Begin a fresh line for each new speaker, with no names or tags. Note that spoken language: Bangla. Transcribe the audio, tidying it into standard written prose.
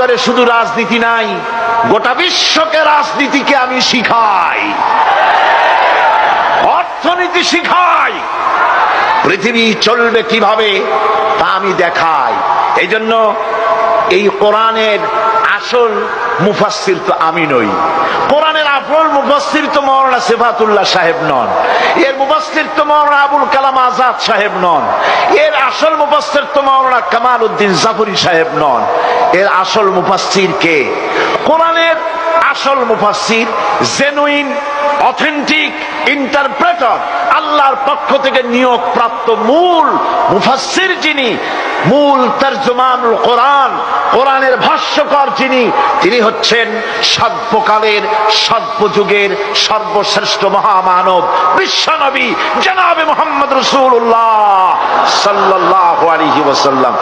ভিতরে শুধু রাজনীতি নাই, গোটা বিশ্বকে রাজনীতিকে আমি শিখাই, অর্থনীতি শিখাই, পৃথিবী চলবে কিভাবে তা আমি দেখাই। এই জন্য এই কোরআনের আসল মুফাসসির তো আমি নই, কোরআনের আসল মুফাসসির তো মাওলানা সিফাতুল্লাহ সাহেব নন, এর মুফাসসির তো মাওলানা আবুল কালাম আজাদ সাহেব নন, এর আসল মুফাসসির তো মাওলানা কামাল উদ্দিন জাফরি সাহেব নন। এর আসল মুফাসসির কে? কোরআনের আসল মুফাসসির, জেনুইন অথেন্টিক ইন্টারপ্রেটার, আল্লাহর পক্ষ থেকে নিয়োগ প্রাপ্ত মূল মুফাসসির যিনি, মূল তরজমানুল কোরআন, কোরআনের ভাষ্যকার যিনি, তিনি হচ্ছেন সর্বকালের সর্বযুগের সর্বশ্রেষ্ঠ মহামানব বিশ্বনবী জনাবে মুহাম্মদ রাসূলুল্লাহ সাল্লাল্লাহু আলাইহি ওয়াসাল্লাম।